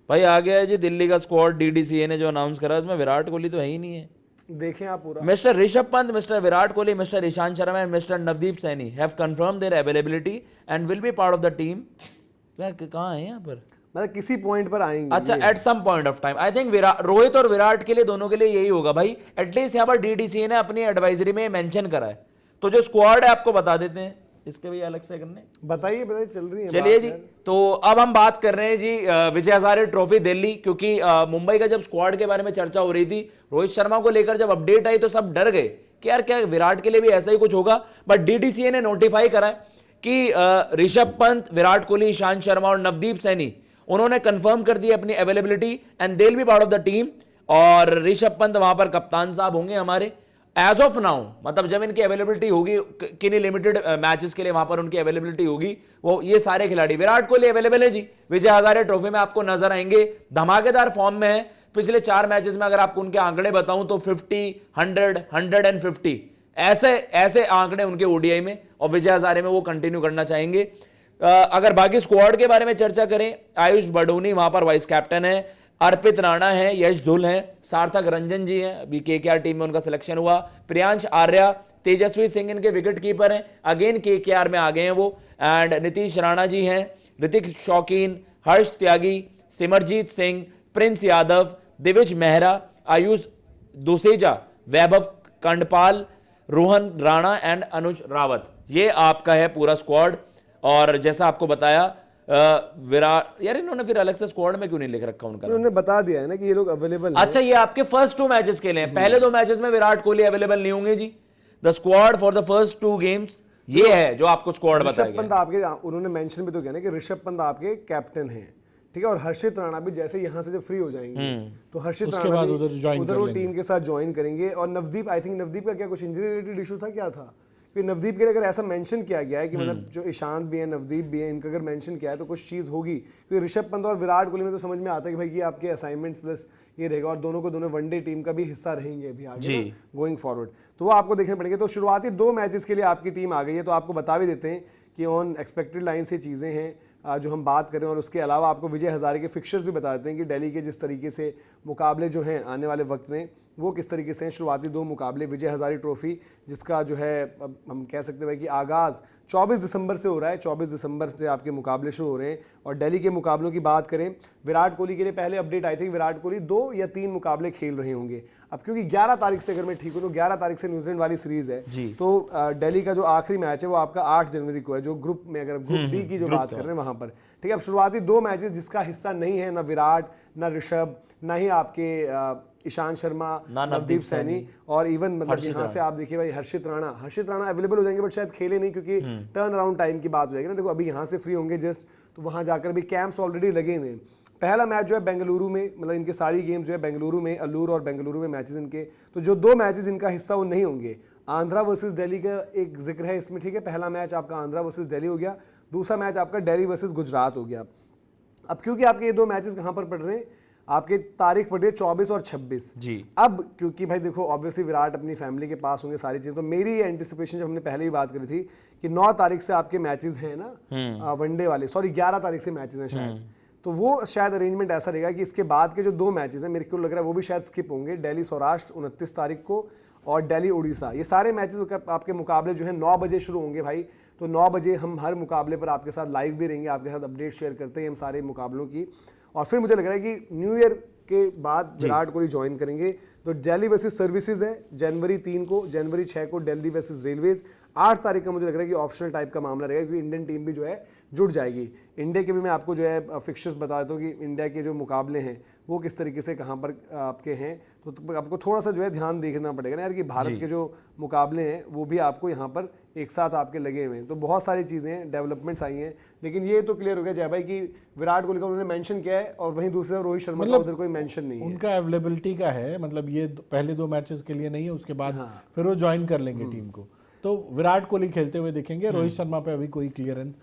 भाई आ गया है जी दिल्ली का स्क्वाड, डीडीसीए ने जो अनाउंस करा उसमें विराट कोहली तो है ही नहीं है। देखें आप पूरा। Mister Rishabh Pant, mister Virat Kohli, mister Ishant Sharma and mister Navdeep Saini have confirm their availability and will be part of the team. कहाँ है यहाँ पर? मतलब किसी पॉइंट पर आएंगे। अच्छा, at some point of time I think Rohit और विराट के लिए, दोनों के लिए यही होगा भाई। एटलीस्ट यहाँ पर डीडीसीए ने अपनी एडवाइजरी में मेंशन करा है। तो जो स्क्वाड है आपको बता देते हैं, इसके भी अलग से करने। बताइए बताइए, चल रही है चलिए जी, तो अब हम बात कर रहे हैं जी विजय हजारे ट्रॉफी दिल्ली, क्योंकि मुंबई का जब स्क्वाड के बारे में चर्चा हो रही थी, रोहित शर्मा को लेकर जब अपडेट आई तो सब डर गए कि यार क्या विराट के लिए भी ऐसा ही कुछ होगा। बट डीडीसीए ने नोटिफाई करा कि ऋषभ पंत, विराट कोहली, ईशांत शर्मा और नवदीप सैनी, उन्होंने कंफर्म कर दी अपनी availability and they will be part of the team. और ऋषभ पंत वहां पर कप्तान साहब होंगे हमारे एज ऑफ नाउ। मतलब जब इनकी अवेलेबिलिटी होगी, किन्हीं लिमिटेड मैचेस के लिए वहां पर उनकी अवेलेबिलिटी होगी, वो ये सारे खिलाड़ी, विराट कोहली अवेलेबल है जी, विजय हजारे ट्रॉफी में आपको नजर आएंगे, धमाकेदार फॉर्म में है। पिछले 4 मैचेस में अगर आपको उनके आंकड़े बताऊं तो 50, 100, 150 ऐसे ऐसे आंकड़े उनके ओडीआई में, और विजय हजारे में वो कंटिन्यू करना चाहेंगे। अगर बाकी स्क्वाड के बारे में चर्चा करें, आयुष बडोनी वहां पर वाइस कैप्टन है, अर्पित राणा है, यश धुल है, सार्थक रंजन जी हैं, अभी केकेआर टीम में उनका सिलेक्शन हुआ, प्रियांश आर्या, तेजस्वी सिंह इनके विकेट कीपर हैं, अगेन केकेआर में आ गए हैं वो, एंड नीतीश राणा जी हैं, ऋतिक शौकीन, हर्ष त्यागी, सिमरजीत सिंह, प्रिंस यादव, दिविज मेहरा, आयुष दुसेजा, वैभव कंडपाल, रोहन राणा एंड अनुज रावत। ये आपका है पूरा स्क्वाड। और जैसा आपको बताया विराट, यार इन्होंने फिर अलग से स्क्वाड में क्यों नहीं लिख रखा उनका? उन्होंने बता दिया है ना कि ये लोग अवेलेबल हैं। अच्छा, ये आपके फर्स्ट 2 मैचेस के लिए, पहले 2 मैचेस में विराट कोहली अवेलेबल नहीं होंगे जी। The squad for the first 2 games ये है जो आपको स्क्वाड बताया ऋषभ पंत आपके, उन्होंने मेंशन भी तो किया ना कि ऋषभ पंत आपके कैप्टन हैं, ठीक है। और हर्षित राणा भी जैसे यहाँ से जब फ्री हो जाएंगे तो हर्षित राणा भी उधर वो टीम के साथ ज्वाइन करेंगे। और नवदीप, आई थिंक नवदीप का क्या कुछ इंजरी रिलेटेड इशू था, क्या था? कि नवदीप के लिए अगर ऐसा मेंशन किया गया है कि मतलब जो ईशांत भी है, नवदीप भी है, इनका अगर मेंशन किया है तो कुछ चीज़ होगी। क्योंकि ऋषभ पंत और विराट कोहली में तो समझ में आता है कि भाई ये आपके असाइनमेंट्स प्लस ये रहेगा, और दोनों को दोनों वनडे टीम का भी हिस्सा रहेंगे अभी आगे गोइंग फॉरवर्ड, तो वो आपको देखने पड़ेंगे। तो शुरुआती 2 मैचेस के लिए आपकी टीम आ गई है, तो आपको बता भी देते हैं कि ऑन एक्सपेक्टेड लाइन से चीज़ें हैं जो हम बात करें। और उसके अलावा आपको विजय हजारे के फिक्चर्स भी बता देते हैं कि दिल्ली के जिस तरीके से मुकाबले जो हैं आने वाले वक्त में वो किस तरीके से हैं। शुरुआती 2 मुकाबले विजय हजारे ट्रॉफी, जिसका जो है हम कह सकते हैं कि आगाज़ 24 दिसंबर से हो रहा है। 24 दिसंबर से आपके मुकाबले शुरू हो रहे हैं। और दिल्ली के मुकाबलों की बात करें, विराट कोहली के लिए पहले अपडेट आई थी कि विराट कोहली 2 या 3 मुकाबले खेल रहे होंगे। अब क्योंकि 11 तारीख से, अगर मैं ठीक हूँ तो 11 तारीख से न्यूजीलैंड वाली सीरीज़ है, तो दिल्ली का जो आखिरी मैच है वो आपका 8 जनवरी को है, जो ग्रुप में, अगर ग्रुप डी की जो बात कर रहे हैं वहाँ पर, ठीक है। अब शुरुआती 2 मैचेस जिसका हिस्सा नहीं है ना विराट, ना ऋषभ, ना ही आपके ईशांत शर्मा, नवदीप सैनी, और इवन मतलब यहाँ से आप देखिए भाई हर्षित राणा अवेलेबल हो जाएंगे, बट शायद खेले नहीं क्योंकि टर्न अराउंड टाइम की बात हो जाएगी ना। देखो अभी यहाँ से फ्री होंगे जस्ट, तो वहाँ जाकर भी कैंप्स ऑलरेडी लगे हुए हैं। पहला मैच जो है बेंगलुरु में, मतलब इनके सारी गेम्स जो है बेंगलुरु में, अल्लूर और बेंगलुरु में मैचेस इनके, तो जो 2 मैचेस इनका हिस्सा वो नहीं होंगे। आंध्रा वर्सेस दिल्ली का एक जिक्र है इसमें, ठीक है। पहला मैच आपका आंध्रा वर्सेस दिल्ली हो गया, दूसरा मैच आपका दिल्ली वर्सेस गुजरात हो गया। अब क्योंकि आपके ये 2 मैचेस कहाँ पर पड़ रहे हैं, आपके तारीख पड़ रही है 24 और 26 जी। अब क्योंकि भाई देखो ऑब्वियसली विराट अपनी फैमिली के पास होंगे सारी चीज़, तो मेरी एंटिसिपेशन, जब हमने पहले ही बात करी थी कि 9 तारीख से आपके मैचेस हैं ना वनडे वाले, सॉरी 11 तारीख से मैचेस हैं शायद, तो वो शायद अरेंजमेंट ऐसा रहेगा कि इसके बाद के जो 2 मैचेस हैं मेरे को लग रहा है वो भी शायद स्किप होंगे। दिल्ली सौराष्ट्र 29 तारीख को और दिल्ली उड़ीसा, ये सारे मैचेस आपके मुकाबले जो है 9 बजे शुरू होंगे भाई। तो 9 बजे हम हर मुकाबले पर आपके साथ लाइव भी रहेंगे, आपके साथ अपडेट शेयर करते हैं हम सारे मुकाबलों की। और फिर मुझे लग रहा है कि न्यू ईयर के बाद विराट कोहली ज्वाइन करेंगे। तो दिल्ली वर्सेस सर्विसेज है जनवरी 3 को, जनवरी 6 को दिल्ली वर्सेस रेलवेज, 8 तारीख का मुझे लग रहा है कि ऑप्शनल टाइप का मामला रहेगा, क्योंकि इंडियन टीम भी जो है जुड़ जाएगी। इंडिया के भी मैं आपको जो है फिक्चर्स बता देता हूँ कि इंडिया के जो मुकाबले हैं वो किस तरीके से कहाँ पर आपके हैं। तो आपको थोड़ा सा जो है ध्यान देखना पड़ेगा ना यार, कि भारत के जो मुकाबले हैं वो भी आपको यहाँ पर एक साथ आपके लगे हुए हैं। तो बहुत सारी चीज़ें हैं, डेवलपमेंट्स आई हैं, लेकिन ये तो क्लियर हो गया जय भाई कि विराट कोहली का उन्होंने मेंशन किया है, और वहीं दूसरी तरफ रोहित शर्मा का उधर कोई मेंशन नहीं है। उनका अवेलेबिलिटी का है, मतलब ये पहले 2 मैचेस के लिए नहीं है, उसके बाद फिर वो ज्वाइन कर लेंगे टीम को। तो विराट कोहली खेलते हुए दिखेंगे। रोहित शर्मा पे अभी कोई क्लियरेंस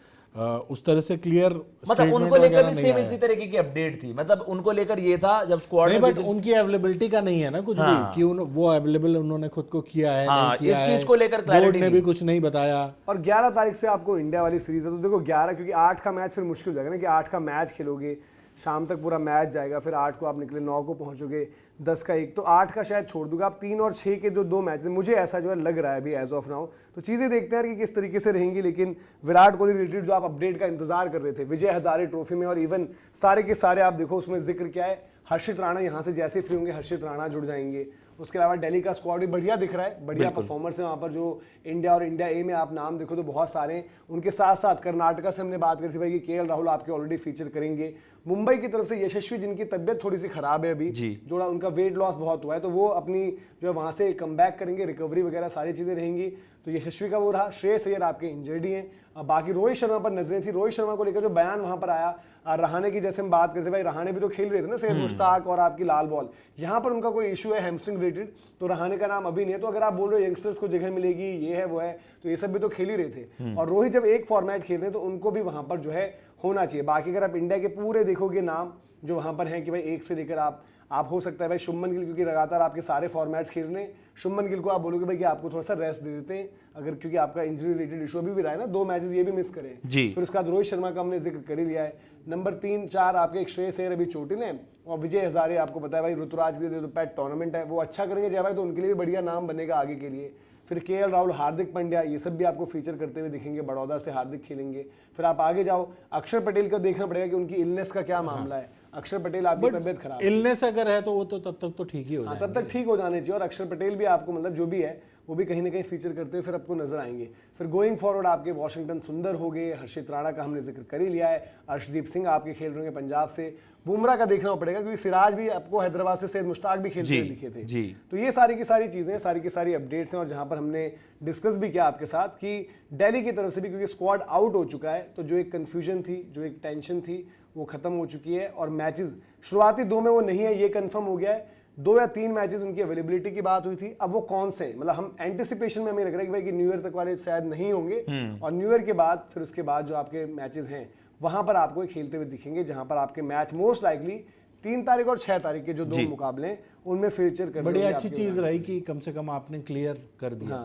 उस तरह से क्लियर मतलब उनको लेकर भी सेम इसी तरीके की अपडेट थी, मतलब उनको लेकर ये था जब स्क्वाड नहीं, बट उनकी अवेलेबिलिटी का नहीं है ना कुछ भी कि वो अवेलेबल उन्होंने खुद को किया है, नहीं किया इस चीज को लेकर बोर्ड ने भी कुछ नहीं बताया। और 11 तारीख से आपको इंडिया वाली सीरीज है, तो देखो 11, क्योंकि 8 का मैच फिर मुश्किल हो जाएगा ना कि 8 का मैच खेलोगे, शाम तक पूरा मैच जाएगा, फिर 8 को आप निकले, 9 को पहुंचोगे, 10 का 1, तो 8 का शायद छोड़ दूंगा आप। 3 और 6 के जो 2 मैच हैं, मुझे ऐसा जो है लग रहा है अभी एज ऑफ नाउ। तो चीज़ें देखते हैं कि किस तरीके से रहेंगी। लेकिन विराट कोहली रिलेटेड जो आप अपडेट का इंतजार कर रहे थे विजय हजारे ट्रॉफी में, और इवन सारे के सारे आप देखो उसमें जिक्र क्या है, हर्षित राणा यहाँ से जैसे फ्री होंगे हर्षित राणा जुड़ जाएंगे। उसके अलावा दिल्ली का स्क्वाड भी बढ़िया दिख रहा है, बढ़िया परफॉर्मर्स है वहाँ पर। जो इंडिया और इंडिया ए में आप नाम देखो तो बहुत सारे हैं। उनके साथ साथ कर्नाटका से हमने बात करी थी भाई कि केएल राहुल आपके ऑलरेडी फीचर करेंगे। मुंबई की तरफ से यशस्वी, जिनकी तबियत थोड़ी सी खराब है अभी, जोड़ा उनका वेट लॉस बहुत हुआ है, तो वो अपनी जो है वहाँ से कम बैक करेंगे, रिकवरी वगैरह सारी चीज़ें रहेंगी। तो यशस्वी का वो रहा। श्रेयस अय्यर आपके इंजर्ड ही हैं। बाकी रोहित शर्मा पर नजरें थी। रोहित शर्मा को लेकर जो बयान वहां पर आया, रहाणे की जैसे हम बात करते भाई, रहाणे भी तो खेल रहे थे ना सैयद मुश्ताक और आपकी लाल बॉल, यहाँ पर उनका कोई इशू है हैमस्ट्रिंग रिलेटेड, तो रहाणे का नाम अभी नहीं है। तो अगर आप बोल रहे हो यंगस्टर्स को जगह मिलेगी, ये है वो है, तो ये सब भी तो खेल ही रहे थे। और रोहित जब एक फॉर्मेट खेल रहे हैं तो उनको भी वहां पर जो है होना चाहिए। बाकी अगर आप इंडिया के पूरे देखोगे नाम जो वहां पर हैं कि भाई एक से लेकर आप हो सकता है भाई शुभमन गिल, क्योंकि लगातार आपके सारे फॉर्मेट्स खेल रहे हैं, शुभमन गिल को आप बोलोगे भाई कि आपको थोड़ा सा रेस्ट दे देते हैं, अगर क्योंकि आपका इंजरी रिलेटेड इशू अभी भी रहा है ना, 2 मैचेस ये भी मिस करें जी। फिर उसके बाद रोहित शर्मा का हमने जिक्र कर ही लिया है। नंबर 3, 4 आपके एक श्रेयस अय्यर अभी चोटिल है, और विजय हजारे आपको पता है भाई ऋतुराज के लिए तो पैट टूर्नामेंट है, वो अच्छा करेंगे जय भाई, तो उनके लिए भी बढ़िया नाम बनेगा आगे के लिए। फिर केएल राहुल, हार्दिक पांड्या, ये सब भी आपको फीचर करते हुए दिखेंगे, बड़ौदा से हार्दिक खेलेंगे। फिर आप आगे जाओ, अक्षर पटेल का देखना पड़ेगा कि उनकी इलनेस का क्या मामला है। अक्षर पटेल आपकी तबियत खराब है, इलनेस अगर है तो वो तो तब तक तो ठीक ही हो जाएगा। तब तक ठीक हो जाने चाहिए। और अक्षर पटेल भी आपको मतलब जो भी है वो भी कहीं ना कहीं फीचर करते हुए फिर आपको नजर आएंगे। फिर गोइंग फॉरवर्ड आपके वॉशिंगटन सुंदर हो गए, हर्षित राणा का हमने जिक्र कर ही लिया है, अर्शदीप सिंह आपके खेल रहे हैं पंजाब से, बुमराह का देखना पड़ेगा क्योंकि सिराज भी आपको हैदराबाद से सैयद मुश्ताक भी खेलते हुए दिखे थे। तो ये सारी की सारी चीजें, सारी की सारी अपडेट्स हैं। और जहां पर हमने डिस्कस भी किया आपके साथ कि दिल्ली की तरफ से भी क्योंकि स्क्वाड आउट हो चुका है, तो जो एक कंफ्यूजन थी, जो एक टेंशन थी, वो खत्म हो चुकी है। और मैचेस शुरुआती 2 में वो नहीं है, ये कंफर्म हो गया है। 2 या 3 मैचेस उनकी अवेलेबिलिटी की बात हुई थी, अब वो कौन से, मतलब हम एंटिसिपेशन में हमें लग रहा है कि भाई कि न्यू ईयर तक वाले शायद नहीं होंगे, और न्यू ईयर के बाद फिर उसके बाद जो आपके मैचेस हैं वहां पर आपको खेलते हुए दिखेंगे, जहां पर आपके मैच मोस्ट लाइकली 3 तारीख और 6 तारीख के जो 2 मुकाबले हैं उनमें फीचर कर। बड़ी अच्छी चीज रही कि कम से कम आपने क्लियर कर दिया,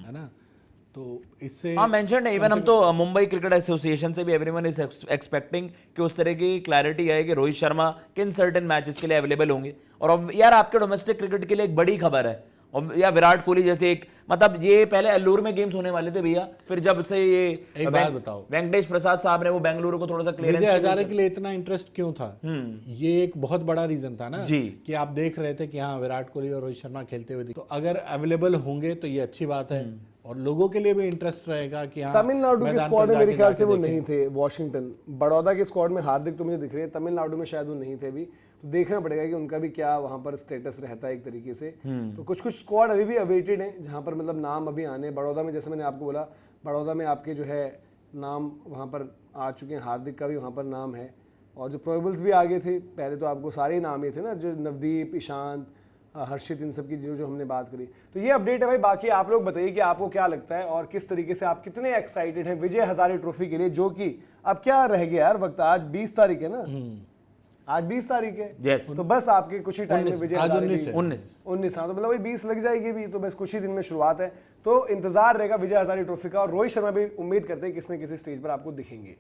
है ना, तो इससे हाँ मेंशन है। इवन हम तो मुंबई क्रिकेट एसोसिएशन से भी एवरीवन इज एक्सपेक्टिंग कि उस तरह की क्लैरिटी आए कि रोहित शर्मा किन सर्टेन मैचेस के लिए अवेलेबल होंगे। और अब यार आपके डोमेस्टिक क्रिकेट के लिए एक बड़ी खबर है, और या विराट कोहली जैसे एक, मतलब ये पहले अल्लूर में गेम्स होने वाले थे भैया, फिर जब से ये एक बात बताओ, वेंकटेश प्रसाद साहब ने वो बेंगलुरु को थोड़ा सा क्लियरेंस, विजय हजारे के लिए इतना इंटरेस्ट क्यों था, ये एक बहुत बड़ा रीजन था ना जी, कि आप देख रहे थे कि हाँ विराट कोहली और रोहित शर्मा खेलते हुए, तो अगर अवेलेबल होंगे तो ये अच्छी बात है, और लोगों के लिए भी इंटरेस्ट रहेगा कि हाँ। तमिलनाडु के स्क्वाड में मेरे ख्याल से वो नहीं थे, वॉशिंगटन, बड़ौदा के स्क्वाड में हार्दिक तो मुझे दिख रहे हैं, तमिलनाडु में शायद वो नहीं थे अभी, तो देखना पड़ेगा कि उनका भी क्या वहां पर स्टेटस रहता है एक तरीके से। तो कुछ कुछ स्क्वाड अभी भी अवेटेड हैं जहां पर मतलब नाम अभी आने। बड़ौदा में जैसे मैंने आपको बोला, बड़ौदा में आपके जो है नाम वहां पर आ चुके हैं, हार्दिक का भी वहां पर नाम है, और जो प्रोबेबल्स भी आगे थे, पहले तो आपको सारे नाम ही थे ना, जो नवदीप, ईशांत, हर्षित, इन सब की जो हमने बात करी। तो ये अपडेट है भाई। बाकी आप लोग बताइए कि आपको क्या लगता है और किस तरीके से आप कितने एक्साइटेड हैं विजय हजारे ट्रॉफी के लिए, जो कि अब क्या रह गया यार वक्त, आज 20 तारीख है ना, आज 20 तारीख है। yes. तो बस आपके कुछ ही टाइम में विजय आज 19 हाँ, तो मतलब वही 20 लग जाएगी भी, तो बस कुछ ही दिन में शुरुआत है। तो इंतजार रहेगा विजय हजारे ट्रॉफी का, और रोहित शर्मा भी उम्मीद करते हैं किसी न किसी स्टेज पर आपको दिखेंगे।